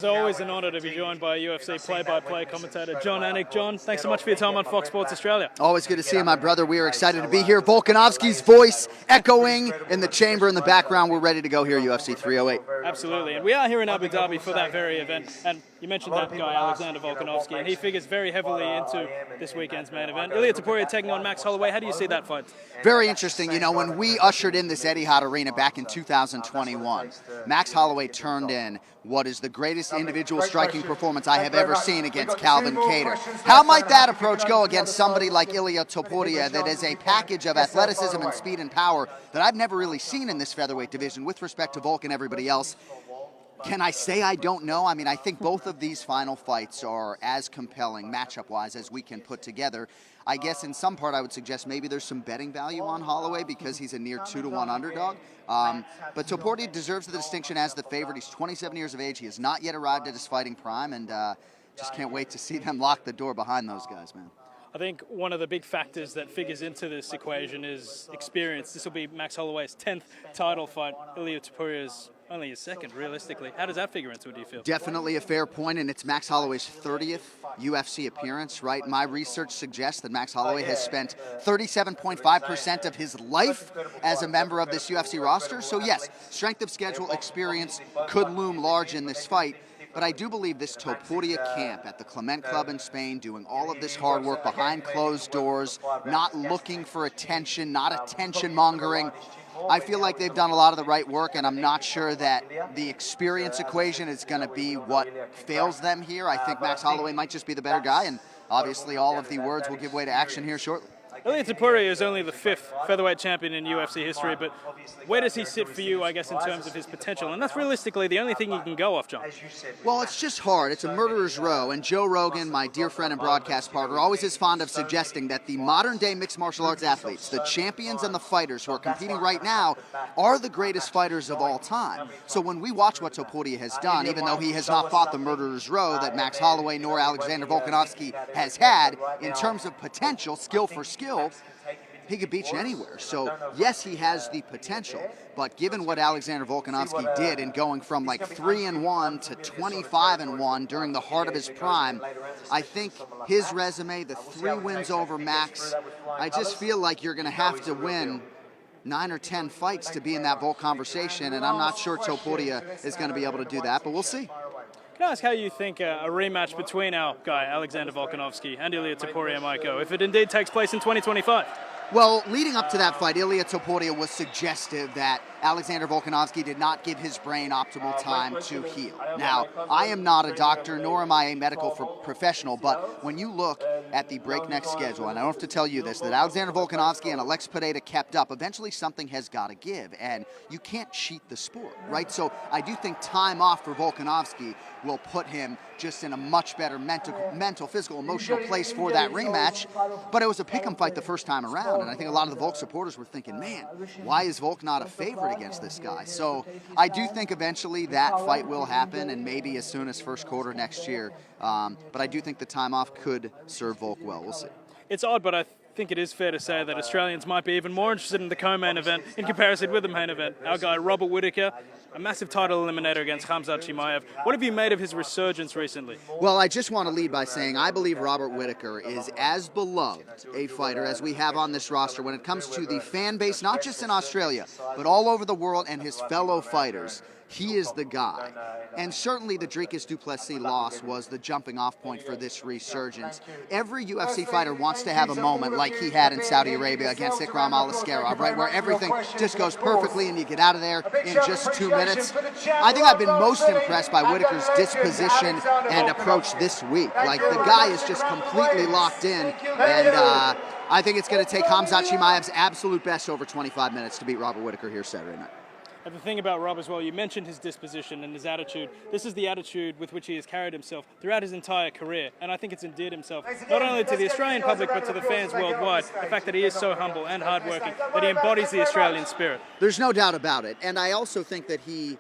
It's always an honour to be joined by UFC play-by-play commentator Jon Anik. Jon, thanks so much for your time on Fox Sports Australia. Always good to see you, my brother. We are excited to be here. Volkanovski's voice echoing in the chamber in the background. We're ready to go here, UFC 308. Absolutely, and we are here in Abu Dhabi for that very event. And you mentioned that guy, Alexander Volkanovski, and he figures very heavily into this weekend's main event. Ilia Topuria taking on Max Holloway. How do you see that fight? Very interesting. You know, when we ushered in this Etihad Arena back in 2021, Max Holloway turned in what is the greatest individual striking performance I have ever seen against Calvin Kattar. How might that approach go against somebody like Ilia Topuria that is a package of athleticism and speed and power that I've never really seen in this featherweight division with respect to Volk and everybody else? Can I say I don't know? I mean, I think both of these final fights are as compelling matchup-wise as we can put together. I guess in some part I would suggest maybe there's some betting value on Holloway because he's a near 2-to-1 underdog. But Topuria deserves the distinction as the favorite. He's 27 years of age. He has not yet arrived at his fighting prime, and just can't wait to see them lock the door behind those guys, man. I think one of the big factors that figures into this equation is experience. This will be Max Holloway's 10th title fight. Ilia Topuria's only his second, realistically. How does that figure into it, do you feel? Definitely a fair point, and it's Max Holloway's 30th UFC appearance, right? My research suggests that Max Holloway has spent 37.5% of his life as a member of this UFC roster. So yes, strength of schedule experience could loom large in this fight. But I do believe this Topuria camp at the Clement Club in Spain, doing all of this hard work behind closed doors, not looking for attention, not attention mongering. I feel like they've done a lot of the right work, and I'm not sure that the experience equation is going to be what fails them here. I think Max Holloway might just be the better guy, and obviously all of the words will give way to action here shortly. Ilia Topuria is only the 5th featherweight champion in UFC history, but where does he sit for you, I guess, in terms of his potential? And that's realistically the only thing he can go off, Jon. Well, it's just hard. It's a murderer's row, and Joe Rogan, my dear friend and broadcast partner, always is fond of suggesting that the modern-day mixed martial arts athletes, the champions and the fighters who are competing right now, are the greatest fighters of all time. So when we watch what Topuria has done, even though he has not fought the murderer's row that Max Holloway nor Alexander Volkanovski has had, in terms of potential, skill for skill, he could beat you anywhere. So yes, he has the potential, but given what Alexander Volkanovski did in going from like 3-1 to 25-1 during the heart of his prime, I think his resume, the 3 wins over Max, I just feel like you're going to have to win 9 or 10 fights to be in that Volk conversation, and I'm not sure Topuria is going to be able to do that, but we'll see. Can I ask how you think a rematch between our guy, Alexander Volkanovski, and Ilia Topuria might go, if it indeed takes place in 2025? Well, leading up to that fight, Ilia Topuria was suggestive that Alexander Volkanovski did not give his brain optimal time to heal. Now, I am not a doctor, nor am I a medical professional, but when you look at the breakneck schedule, and I don't have to tell you this, that Alexander Volkanovski and Alex Pineda kept up, eventually something has got to give, and you can't cheat the sport, right? So I do think time off for Volkanovski will put him just in a much better mental, physical, emotional place for that rematch. But it was a pick'em fight the first time around, and I think a lot of the Volk supporters were thinking, man, why is Volk not a favorite against this guy? So I do think eventually that fight will happen, and maybe as soon as first quarter next year. But I do think the time off could serve Volk well. We'll see. It's odd, but I think it is fair to say that Australians might be even more interested in the co-main event in comparison with the main event. Our guy, Robert Whittaker, a massive title eliminator against Khamzat Chimaev. What have you made of his resurgence recently? Well, I just want to lead by saying I believe Robert Whittaker is as beloved a fighter as we have on this roster when it comes to the fan base, not just in Australia, but all over the world and his fellow fighters. He is the guy. And certainly the Dricus du Plessis loss was the jumping off point for this resurgence. Every UFC fighter wants to have a moment like he had in Saudi Arabia against Ikram Aliskerov, right, where everything just goes perfectly and you get out of there in just 2 minutes. I think I've been most impressed by Whittaker's disposition and approach this week. Like, the guy is just completely locked in, and I think it's going to take Khamzat Chimaev's absolute best over 25 minutes to beat Robert Whittaker here Saturday night. And the thing about Rob as well, you mentioned his disposition and his attitude. This is the attitude with which he has carried himself throughout his entire career. And I think it's endeared himself not only to the Australian public, but to the fans worldwide. The fact that he is so humble and hardworking, that he embodies the Australian spirit. There's no doubt about it. And I also think that he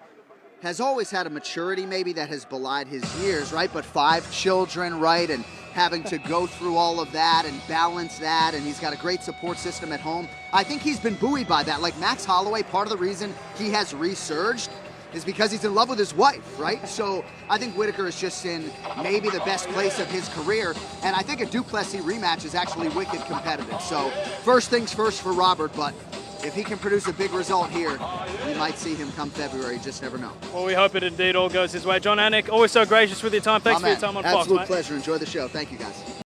has always had a maturity maybe that has belied his years, right? But 5 children, right? And having to go through all of that and balance that, and he's got a great support system at home. I think he's been buoyed by that. Like Max Holloway, part of the reason he has resurged is because he's in love with his wife, right? So I think Whittaker is just in maybe the best place of his career, and I think a Duplessis rematch is actually wicked competitive. So first things first for Robert, but if he can produce a big result here, we might see him come February. You just never know. Well, we hope it indeed all goes his way. Jon Anik, always so gracious with your time. Thanks for your time on Fox, mate. Absolute pleasure. Enjoy the show. Thank you, guys.